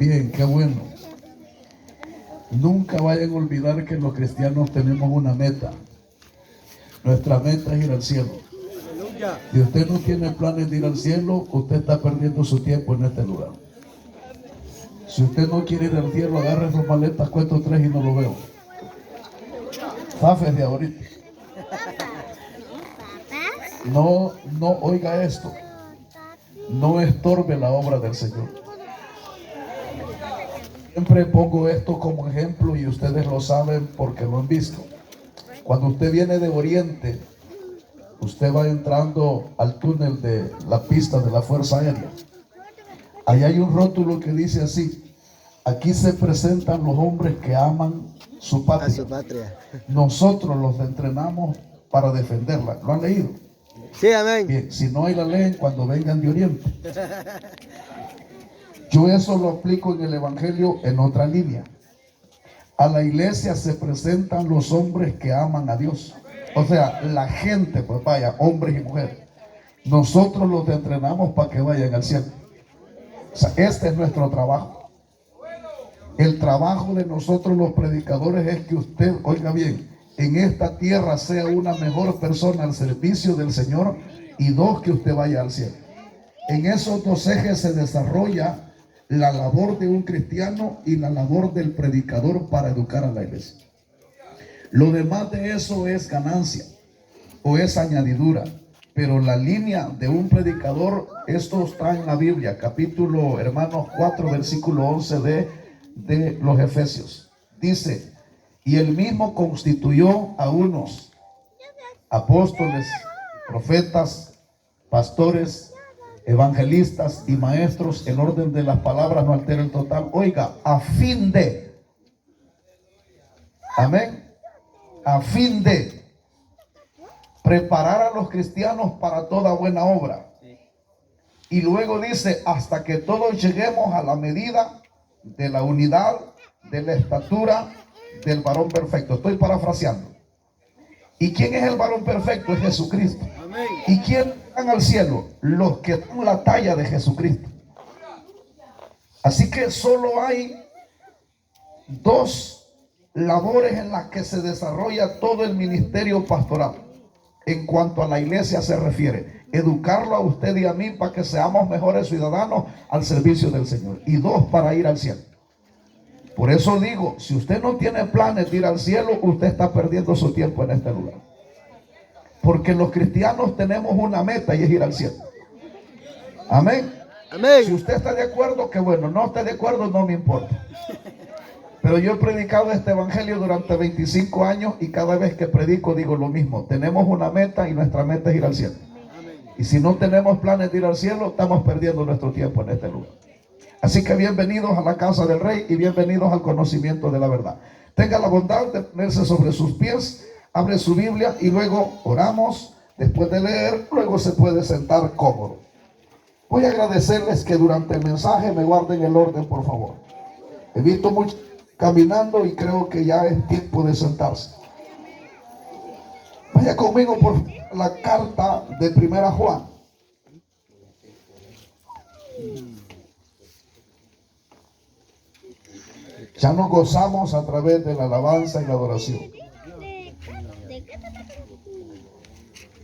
Bien, qué bueno. Nunca vayan a olvidar que los cristianos tenemos una meta. Nuestra meta es ir al cielo. Si usted no tiene planes de ir al cielo, usted está perdiendo su tiempo en este lugar. Si usted no quiere ir al cielo, agarre sus maletas, cuento 3 y no lo veo. Zafes de ahorita. No oiga esto. No estorbe la obra del Señor. Siempre pongo esto como ejemplo y ustedes lo saben porque lo han visto. Cuando usted viene de Oriente, usted va entrando al túnel de la pista de la Fuerza Aérea. Ahí hay un rótulo que dice así: aquí se presentan los hombres que aman su patria. A su patria. Nosotros los entrenamos para defenderla. ¿Lo han leído? Sí, amén. Bien, si no, ahí la leen cuando vengan de Oriente. Yo eso lo aplico en el Evangelio en otra línea. A la iglesia se presentan los hombres que aman a Dios. O sea, la gente, pues vaya, hombres y mujeres. Nosotros los entrenamos para que vayan al cielo. O sea, este es nuestro trabajo. El trabajo de nosotros los predicadores es que usted, oiga bien, en esta tierra sea una mejor persona al servicio del Señor, y 2, que usted vaya al cielo. En esos 2 ejes se desarrolla la labor de un cristiano y la labor del predicador para educar a la iglesia. Lo demás de eso es ganancia o es añadidura, pero la línea de un predicador, esto está en la Biblia, capítulo, hermanos, 4, versículo 11 de los Efesios. Dice: y él mismo constituyó a unos apóstoles, profetas, pastores, evangelistas y maestros. El orden de las palabras no altera el total. Oiga, a fin de, amén, a fin de preparar a los cristianos para toda buena obra. Y luego dice: hasta que todos lleguemos a la medida de la unidad, de la estatura del varón perfecto. Estoy parafraseando. ¿Y quién es el varón perfecto? Es Jesucristo. Amén. ¿Y quién van al cielo? Los que dan la talla de Jesucristo. Así que solo hay 2 labores en las que se desarrolla todo el ministerio pastoral en cuanto a la iglesia se refiere: educarlo a usted y a mí para que seamos mejores ciudadanos al servicio del Señor, y 2, para ir al cielo. Por eso digo, si usted no tiene planes de ir al cielo, usted está perdiendo su tiempo en este lugar. Porque los cristianos tenemos una meta y es ir al cielo. Amén. Amén. Si usted está de acuerdo, qué bueno. No está de acuerdo, no me importa. Pero yo he predicado este evangelio durante 25 años y cada vez que predico digo lo mismo. Tenemos una meta y nuestra meta es ir al cielo. Y si no tenemos planes de ir al cielo, estamos perdiendo nuestro tiempo en este lugar. Así que bienvenidos a la casa del Rey y bienvenidos al conocimiento de la verdad. Tenga la bondad de ponerse sobre sus pies, abre su Biblia y luego oramos. Después de leer, luego se puede sentar cómodo. Voy a agradecerles que durante el mensaje me guarden el orden, por favor. He visto mucho caminando y creo que ya es tiempo de sentarse. Vaya conmigo por la carta de 1 Juan. Ya nos gozamos a través de la alabanza y la adoración.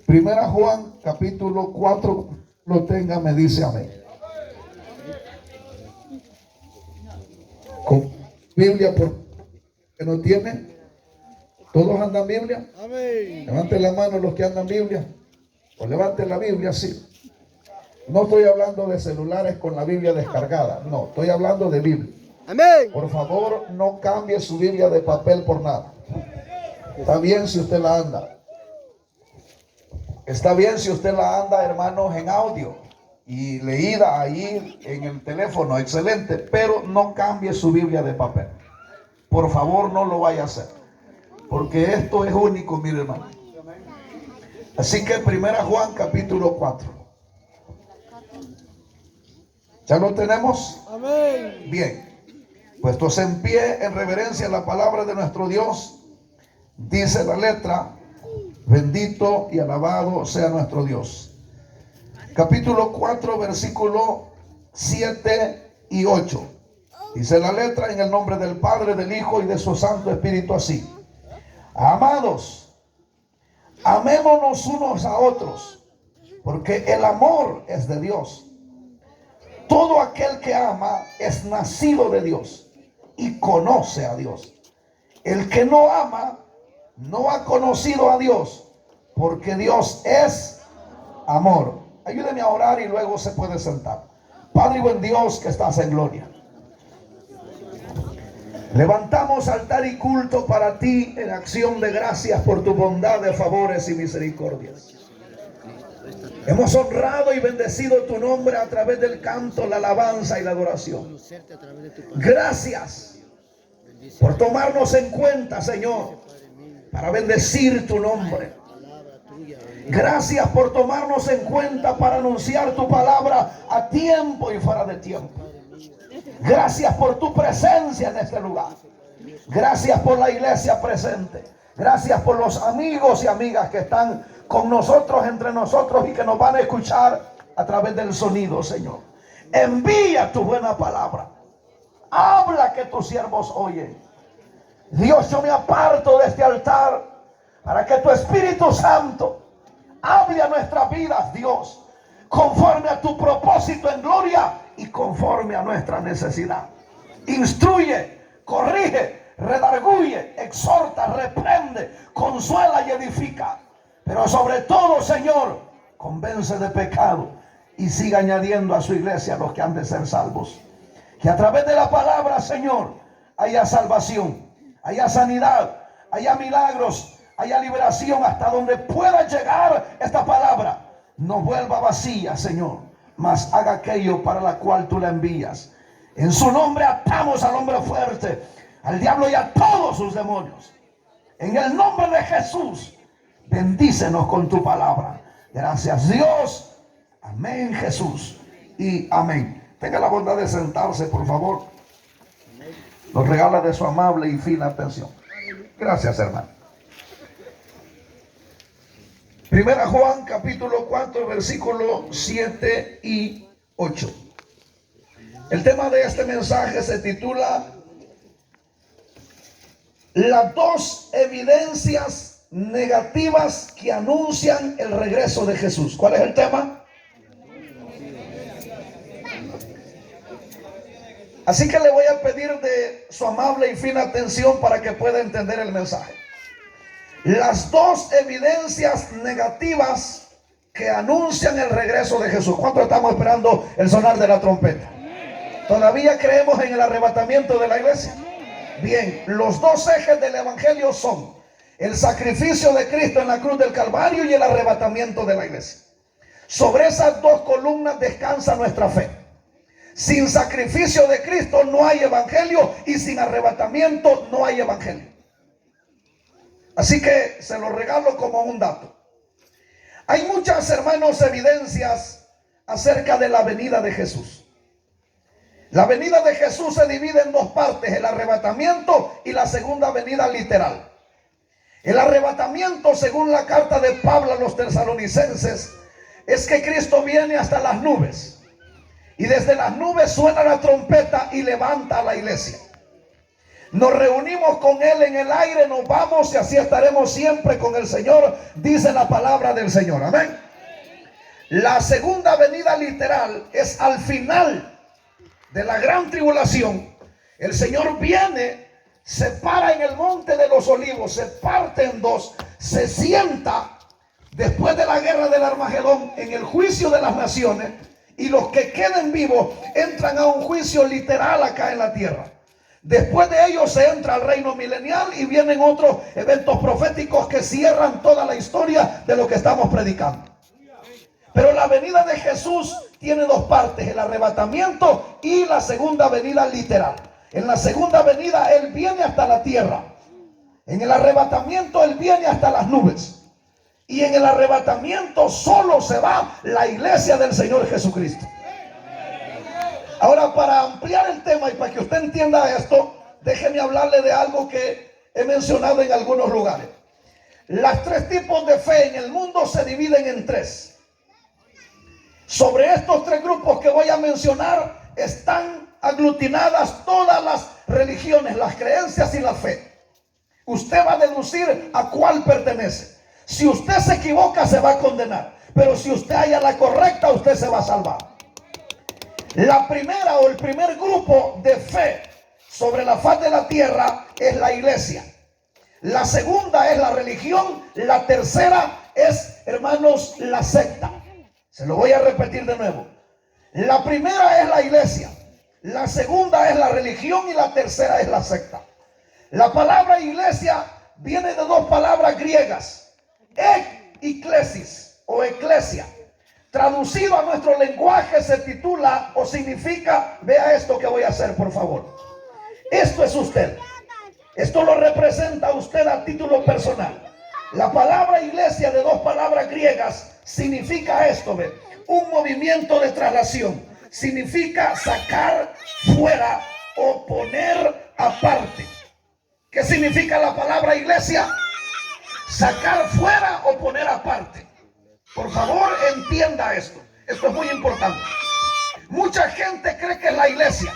1 Juan capítulo 4, lo tenga, me dice amén. Con Biblia, por que no tiene. ¿Todos andan Biblia? Amén. Levanten la mano los que andan Biblia. O levanten la Biblia así. No estoy hablando de celulares con la Biblia descargada. No, estoy hablando de Biblia. Amén. Por favor, no cambie su Biblia de papel por nada. Está bien si usted la anda. Está bien si usted la anda, hermanos, en audio y leída ahí en el teléfono, excelente. Pero no cambie su Biblia de papel. Por favor, no lo vaya a hacer. Porque esto es único, mire, hermano. Así que 1 Juan capítulo 4. ¿Ya lo tenemos? Amén. Bien. Puestos en pie en reverencia a la palabra de nuestro Dios, dice la letra: bendito y alabado sea nuestro Dios. Capítulo 4, versículo 7 y 8. Dice la letra: en el nombre del Padre, del Hijo y de su Santo Espíritu, así. Amados, amémonos unos a otros, porque el amor es de Dios. Todo aquel que ama es nacido de Dios y conoce a Dios. El que no ama no ha conocido a Dios, porque Dios es amor. Ayúdeme a orar y luego se puede sentar. Padre y buen Dios que estás en gloria, levantamos altar y culto para ti en acción de gracias por tu bondad, de favores y misericordias. Hemos honrado y bendecido tu nombre a través del canto, la alabanza y la adoración. Gracias por tomarnos en cuenta, Señor, para bendecir tu nombre. Gracias por tomarnos en cuenta para anunciar tu palabra a tiempo y fuera de tiempo. Gracias por tu presencia en este lugar. Gracias por la iglesia presente. Gracias por los amigos y amigas que están con nosotros, entre nosotros, y que nos van a escuchar a través del sonido, Señor. Envía tu buena palabra. Habla que tus siervos oyen. Dios, yo me aparto de este altar para que tu Espíritu Santo hable a nuestras vidas, Dios, conforme a tu propósito en gloria y conforme a nuestra necesidad. Instruye, corrige, redarguye, exhorta, reprende, consuela y edifica. Pero sobre todo, Señor, convence de pecado y siga añadiendo a su iglesia a los que han de ser salvos. Que a través de la palabra, Señor, haya salvación, haya sanidad, haya milagros, haya liberación, hasta donde pueda llegar esta palabra. No vuelva vacía, Señor, mas haga aquello para la cual tú la envías. En su nombre atamos al hombre fuerte, al diablo y a todos sus demonios. En el nombre de Jesús, bendícenos con tu palabra. Gracias, Dios. Amén, Jesús, y amén. Tenga la bondad de sentarse, por favor. Nos regala de su amable y fina atención. Gracias, hermano. Primera Juan, capítulo 4, versículo 7 y 8. El tema de este mensaje se titula: las dos evidencias negativas que anuncian el regreso de Jesús. ¿Cuál es el tema? Así que le voy a pedir de su amable y fina atención para que pueda entender el mensaje. Las dos evidencias negativas que anuncian el regreso de Jesús. ¿Cuánto estamos esperando el sonar de la trompeta? ¿Todavía creemos en el arrebatamiento de la iglesia? Bien, los dos ejes del evangelio son el sacrificio de Cristo en la cruz del Calvario y el arrebatamiento de la iglesia. Sobre esas dos columnas descansa nuestra fe. Sin sacrificio de Cristo no hay evangelio, y sin arrebatamiento no hay evangelio. Así que se lo regalo como un dato. Hay muchas, hermanos, evidencias acerca de la venida de Jesús. La venida de Jesús se divide en dos partes: el arrebatamiento y la segunda venida literal. El arrebatamiento, según la carta de Pablo a los tesalonicenses, es que Cristo viene hasta las nubes. Y desde las nubes suena la trompeta y levanta a la iglesia. Nos reunimos con Él en el aire, nos vamos y así estaremos siempre con el Señor, dice la palabra del Señor. Amén. La segunda venida literal es al final de la gran tribulación. El Señor viene, se para en el monte de los olivos, se parte en dos, se sienta después de la guerra del Armagedón en el juicio de las naciones. Y los que queden vivos entran a un juicio literal acá en la tierra. Después de ellos se entra al reino milenial y vienen otros eventos proféticos que cierran toda la historia de lo que estamos predicando. Pero la venida de Jesús tiene dos partes: el arrebatamiento y la segunda venida literal. En la segunda venida Él viene hasta la tierra. En el arrebatamiento Él viene hasta las nubes. Y en el arrebatamiento solo se va la iglesia del Señor Jesucristo. Ahora, para ampliar el tema y para que usted entienda esto, déjeme hablarle de algo que he mencionado en algunos lugares. Los tres tipos de fe en el mundo se dividen en tres. Sobre estos tres grupos que voy a mencionar están aglutinadas todas las religiones, las creencias y la fe. Usted va a deducir a cuál pertenece. Si usted se equivoca, se va a condenar. Pero si usted halla la correcta, usted se va a salvar. La primera o el primer grupo de fe sobre la faz de la tierra es la iglesia. La segunda es la religión. La tercera es, hermanos, la secta. Se lo voy a repetir de nuevo. La primera es la iglesia. La segunda es la religión y la tercera es la secta. La palabra iglesia viene de dos palabras griegas. Eklesis o eclesia. Traducido a nuestro lenguaje se titula o significa, vea esto que voy a hacer, por favor. Esto es usted. Esto lo representa usted a título personal. La palabra iglesia, de dos palabras griegas, significa esto, ¿ve? Un movimiento de traslación. Significa sacar fuera o poner aparte. ¿Qué significa la palabra iglesia? Sacar fuera o poner aparte. Por favor, entienda esto. Esto es muy importante. Mucha gente cree que es la iglesia,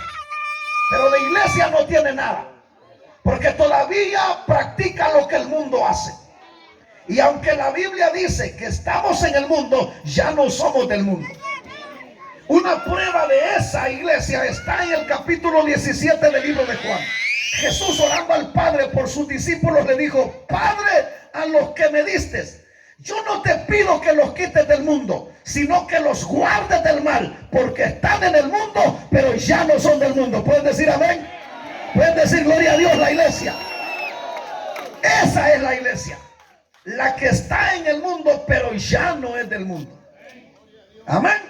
pero de iglesia no tiene nada, porque todavía practica lo que el mundo hace. Y aunque la Biblia dice que estamos en el mundo, ya no somos del mundo. Una prueba de esa iglesia está en el capítulo 17 del libro de Juan. Jesús, orando al Padre por sus discípulos, le dijo: Padre, a los que me diste, yo no te pido que los quites del mundo, sino que los guardes del mal, porque están en el mundo, pero ya no son del mundo. ¿Pueden decir amén? ¿Pueden decir gloria a Dios, la iglesia? Esa es la iglesia, la que está en el mundo, pero ya no es del mundo. Amén.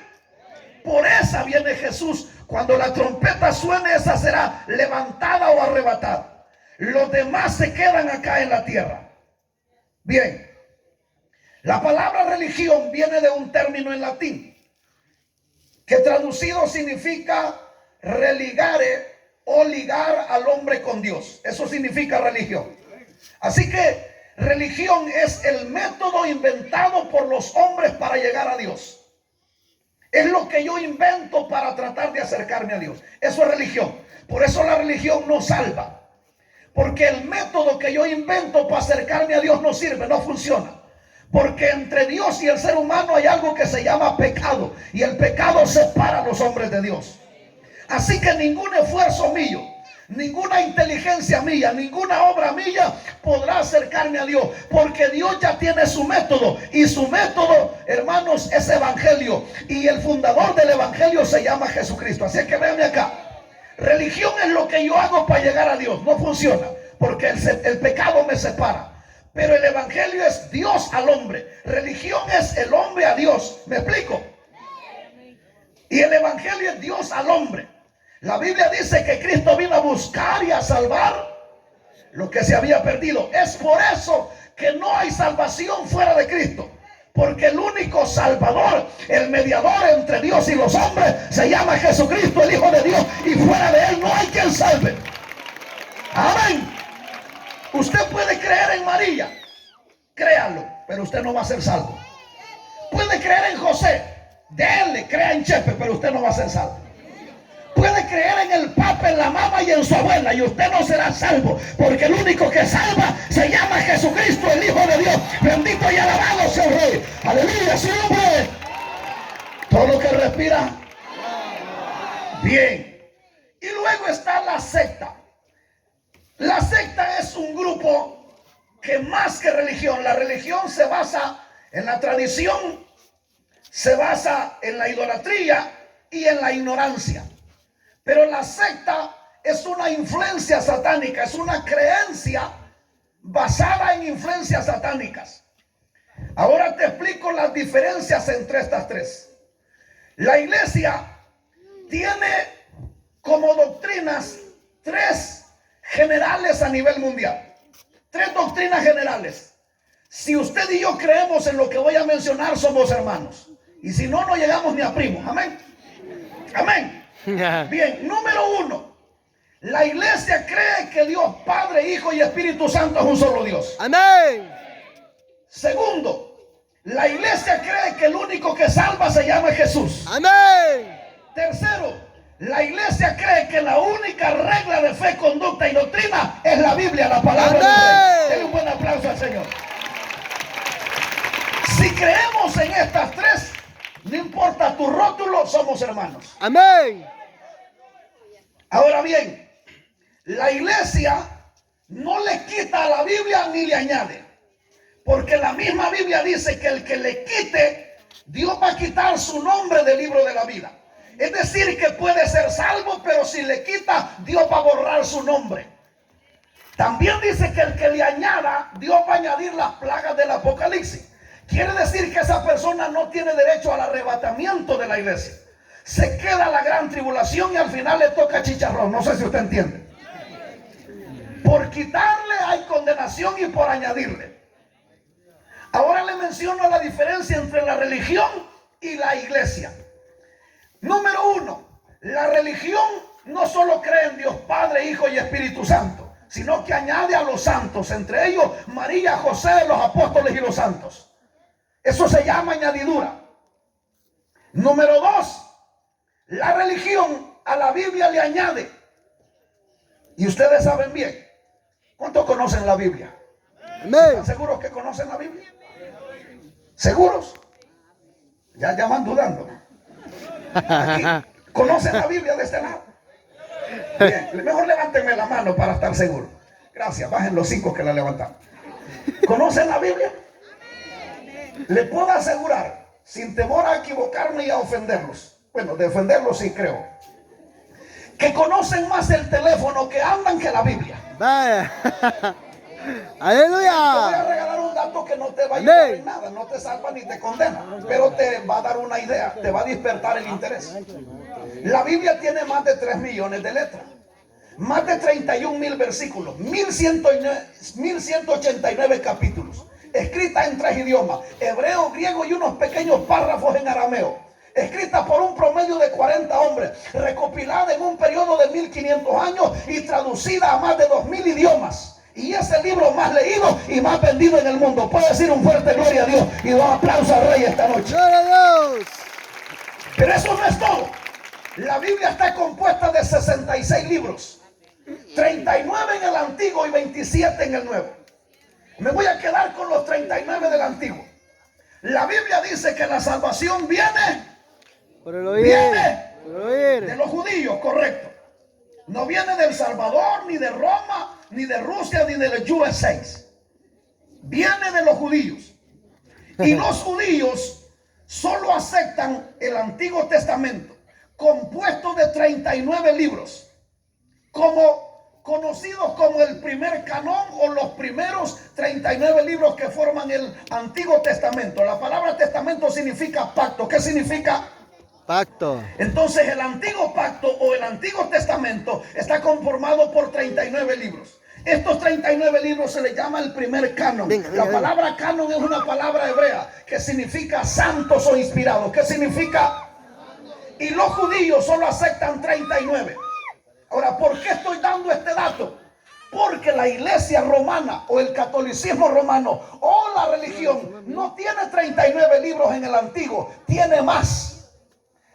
Por esa viene Jesús. Cuando la trompeta suene, esa será levantada o arrebatada. Los demás se quedan acá en la tierra. Bien. La palabra religión viene de un término en latín, que traducido significa religare o ligar al hombre con Dios. Eso significa religión. Así que religión es el método inventado por los hombres para llegar a Dios. Es lo que yo invento para tratar de acercarme a Dios. Eso es religión. Por eso la religión no salva. Porque el método que yo invento para acercarme a Dios no sirve, no funciona. Porque entre Dios y el ser humano hay algo que se llama pecado. Y el pecado separa a los hombres de Dios. Así que ningún esfuerzo mío, ninguna inteligencia mía, ninguna obra mía podrá acercarme a Dios, porque Dios ya tiene su método, y su método, hermanos, es evangelio, y el fundador del evangelio se llama Jesucristo. Así que véanme acá. Religión es lo que yo hago para llegar a Dios. No funciona, porque el pecado me separa. Pero el evangelio es Dios al hombre. Religión es el hombre a Dios. ¿Me explico? Y el evangelio es Dios al hombre. La Biblia dice que Cristo vino a buscar y a salvar lo que se había perdido. Es por eso que no hay salvación fuera de Cristo. Porque el único salvador, el mediador entre Dios y los hombres, se llama Jesucristo, el Hijo de Dios. Y fuera de él no hay quien salve. Amén. Usted puede creer en María, créalo, pero usted no va a ser salvo. Puede creer en José, déle, crea en Chepe, pero usted no va a ser salvo. Puede creer en el Papa, en la mamá y en su abuela, y usted no será salvo, porque el único que salva se llama Jesucristo, el Hijo de Dios. Bendito y alabado sea el Rey. Aleluya, su nombre. Todo lo que respira. Bien. Y luego está la secta. La secta es un grupo que más que religión, la religión se basa en la tradición, se basa en la idolatría y en la ignorancia. Pero la secta es una influencia satánica, es una creencia basada en influencias satánicas. Ahora te explico las diferencias entre estas tres. La iglesia tiene como doctrinas tres generales a nivel mundial. Tres doctrinas generales. Si usted y yo creemos en lo que voy a mencionar, somos hermanos. Y si no, no llegamos ni a primos. Amén. Amén. Bien, número uno. La iglesia cree que Dios Padre, Hijo y Espíritu Santo es un solo Dios. Amén. Segundo, la iglesia cree que el único que salva se llama Jesús. Amén. Tercero, La iglesia cree que la única regla de fe, conducta y doctrina es la Biblia, la palabra de Dios. Denle un buen aplauso al Señor. Si creemos en estas tres, no importa tu rótulo, somos hermanos. Amén. Ahora bien, la iglesia no le quita a la Biblia ni le añade. Porque la misma Biblia dice que el que le quite, Dios va a quitar su nombre del libro de la vida. Es decir, que puede ser salvo, pero si le quita, Dios va a borrar su nombre. También dice que el que le añada, Dios va a añadir las plagas del Apocalipsis. Quiere decir que esa persona no tiene derecho al arrebatamiento de la iglesia. Se queda la gran tribulación y al final le toca chicharrón. No sé si usted entiende. Por quitarle hay condenación y por añadirle. Ahora le menciono la diferencia entre la religión y la iglesia. Número uno, la religión no solo cree en Dios Padre, Hijo y Espíritu Santo, sino que añade a los santos, entre ellos María, José, los apóstoles y los santos. Eso se llama añadidura. Número dos, la religión a la Biblia le añade. Y ustedes saben bien, ¿cuántos conocen la Biblia? ¿Están seguros que conocen la Biblia? ¿Seguros? Ya van dudando. Aquí, ¿conocen la Biblia de este lado? Bien, mejor levántenme la mano para estar seguro. Gracias, bajen los 5 que la levantaron. ¿Conocen la Biblia? Le puedo asegurar, sin temor a equivocarme y a ofenderlos, bueno, de ofenderlos sí creo, que conocen más el teléfono que andan que la Biblia. Vaya. Te voy a Aleluya. regalar un dato que no te va a ayudar en nada, no te salva ni te condena, pero te va a dar una idea, te va a despertar el interés. La Biblia tiene más de 3 millones de letras, más de 31,000 versículos, 1189 capítulos, escrita en 3 idiomas, hebreo, griego y unos pequeños párrafos en arameo, escrita por un promedio de 40 hombres, recopilada en un periodo de 1500 años y traducida a más de 2000 idiomas. Y es el libro más leído y más vendido en el mundo. Puedo decir un fuerte gloria a Dios y un aplauso al Rey esta noche. Gloria a Dios. Pero eso no es todo. La Biblia está compuesta de 66 libros, 39 en el Antiguo y 27 en el Nuevo. Me voy a quedar con los 39 del Antiguo. La Biblia dice que la salvación viene Por el oír. Por el oír. de los judíos, correcto. No viene del Salvador, ni de Roma, ni de Rusia, ni de los USA. Viene de los judíos. Y los judíos solo aceptan el Antiguo Testamento, compuesto de 39 libros, como conocidos como el primer canón o los primeros 39 libros que forman el Antiguo Testamento. La palabra testamento significa pacto. ¿Qué significa? Pacto. Entonces el Antiguo Pacto o el Antiguo Testamento está conformado por 39 libros. Estos 39 libros se le llama el primer canon. La palabra canon es una palabra hebrea que significa santos o inspirados. ¿Qué significa? Y los judíos solo aceptan 39. Ahora, ¿por qué estoy dando este dato? Porque la iglesia romana o el catolicismo romano o la religión no tiene 39 libros en el Antiguo, tiene más.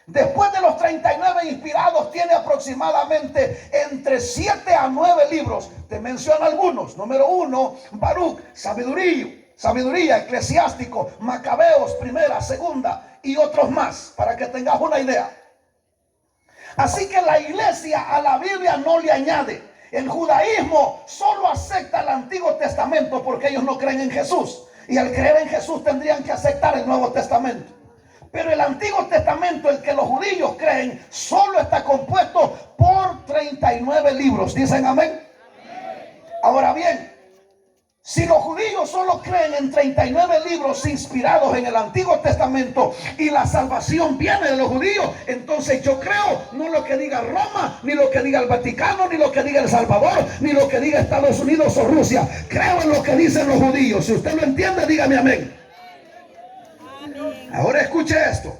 Después de los 39 inspirados, tiene aproximadamente entre 7 a 9 libros. Te menciono algunos. Número 1, Baruch, sabiduría, eclesiástico, Macabeos, primera, segunda y otros más, para que tengas una idea. Así que la iglesia a la Biblia no le añade. El judaísmo solo acepta el Antiguo Testamento porque ellos no creen en Jesús. Y al creer en Jesús tendrían que aceptar el Nuevo Testamento. Pero el Antiguo Testamento, el que los judíos creen, solo está compuesto por 39 libros. ¿Dicen amén? Ahora bien, si los judíos solo creen en 39 libros inspirados en el Antiguo Testamento y la salvación viene de los judíos, entonces yo creo no lo que diga Roma, ni lo que diga el Vaticano, ni lo que diga El Salvador, ni lo que diga Estados Unidos o Rusia. Creo en lo que dicen los judíos. Si usted lo entiende, dígame amén. Ahora escuche esto.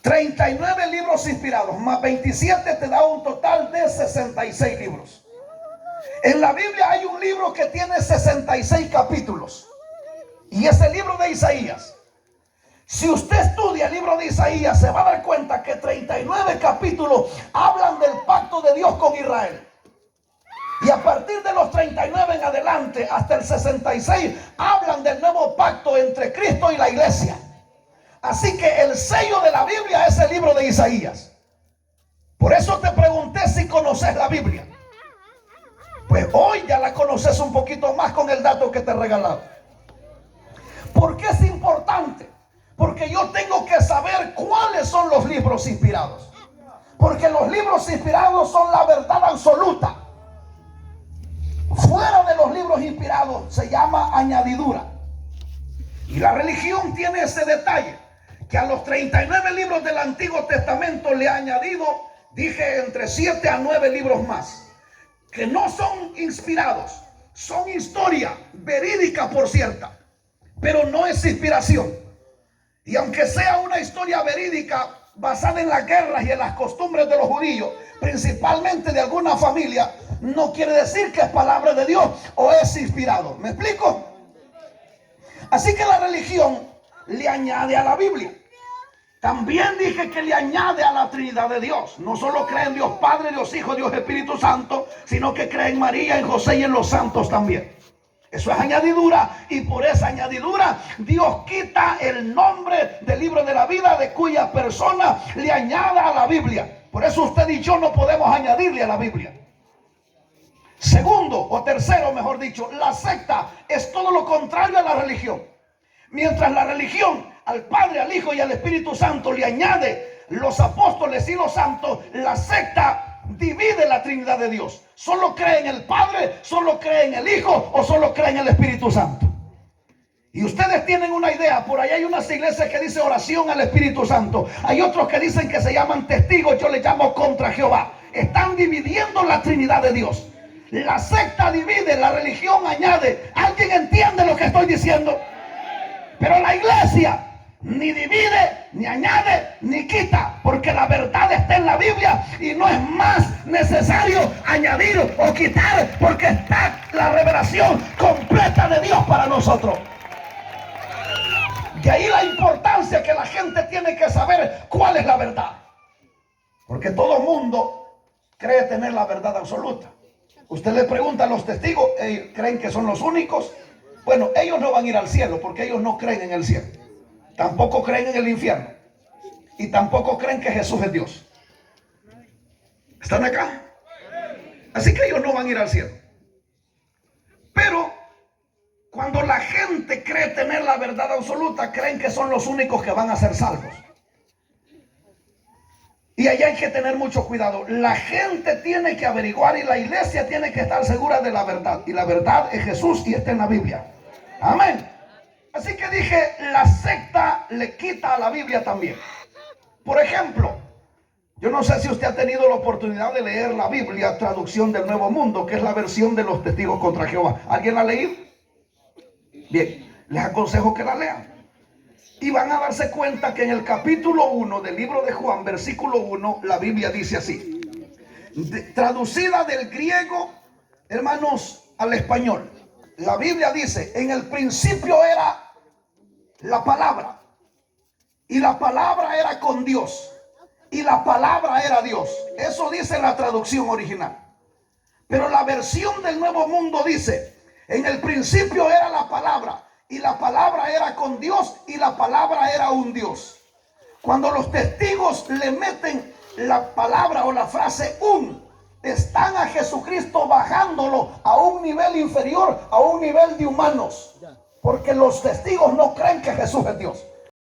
39 libros inspirados más 27 te da un total de 66 libros. En la Biblia hay un libro que tiene 66 capítulos y es el libro de Isaías. Si usted estudia el libro de Isaías, se va a dar cuenta que 39 capítulos hablan del pacto de Dios con Israel. Y a partir de los 39 en adelante, hasta el 66, hablan del nuevo pacto entre Cristo y la iglesia. Así que el sello de la Biblia es el libro de Isaías. Por eso te pregunté si conoces la Biblia. Pues hoy ya la conoces un poquito más con el dato que te he regalado. ¿Por qué es importante? Porque yo tengo que saber cuáles son los libros inspirados. Porque los libros inspirados son la verdad absoluta. Fuera de los libros inspirados se llama añadidura. Y la religión tiene ese detalle, que a los 39 libros del Antiguo Testamento le ha añadido, dije, entre 7 a 9 libros más, que no son inspirados, son historia verídica, por cierto, pero no es inspiración. Y aunque sea una historia verídica basada en las guerras y en las costumbres de los judíos, principalmente de alguna familia, no quiere decir que es palabra de Dios o es inspirado. ¿Me explico? Así que la religión le añade a la Biblia. También dije que le añade a la Trinidad de Dios. No solo cree en Dios Padre, Dios Hijo, Dios Espíritu Santo, sino que cree en María, en José y en los santos también. Eso es añadidura, y por esa añadidura Dios quita el nombre del libro de la vida de cuya persona le añade a la Biblia. Por eso usted y yo no podemos añadirle a la Biblia. Segundo, o tercero mejor dicho, la secta es todo lo contrario a la religión. Mientras la religión al Padre, al Hijo y al Espíritu Santo le añade los apóstoles y los santos, la secta divide la Trinidad de Dios. Solo cree en el Padre, solo cree en el Hijo o solo cree en el Espíritu Santo. Y ustedes tienen una idea, por ahí hay unas iglesias que dicen oración al Espíritu Santo. Hay otros que dicen que se llaman testigos, yo les llamo contra Jehová. Están dividiendo la Trinidad de Dios. La secta divide, la religión añade. ¿Alguien entiende lo que estoy diciendo? Pero la iglesia ni divide, ni añade, ni quita, porque la verdad está en la Biblia y no es más necesario añadir o quitar, porque está la revelación completa de Dios para nosotros. De ahí la importancia que la gente tiene que saber cuál es la verdad, porque todo mundo cree tener la verdad absoluta. Usted le pregunta a los testigos, ¿ellos creen que son los únicos? Bueno, ellos no van a ir al cielo porque ellos no creen en el cielo. Tampoco creen en el infierno. Y tampoco creen que Jesús es Dios. ¿Están acá? Así que ellos no van a ir al cielo. Pero cuando la gente cree tener la verdad absoluta, creen que son los únicos que van a ser salvos. Y ahí hay que tener mucho cuidado. La gente tiene que averiguar y la iglesia tiene que estar segura de la verdad. Y la verdad es Jesús y está en la Biblia. Amén. Así que dije, la secta le quita a la Biblia también. Por ejemplo, yo no sé si usted ha tenido la oportunidad de leer la Biblia, traducción del Nuevo Mundo, que es la versión de los testigos contra Jehová. ¿Alguien la ha leído? Bien, les aconsejo que la lean. Y van a darse cuenta que en el capítulo 1 del libro de Juan, versículo 1, la Biblia dice así. Traducida del griego, hermanos, al español. La Biblia dice, en el principio era la palabra. Y la palabra era con Dios. Y la palabra era Dios. Eso dice la traducción original. Pero la versión del Nuevo Mundo dice, en el principio era la palabra. Y la palabra era con Dios y la palabra era un Dios. Cuando los testigos le meten la palabra o la frase están a Jesucristo bajándolo a un nivel inferior, a un nivel de humanos. Porque los testigos no creen que Jesús es Dios.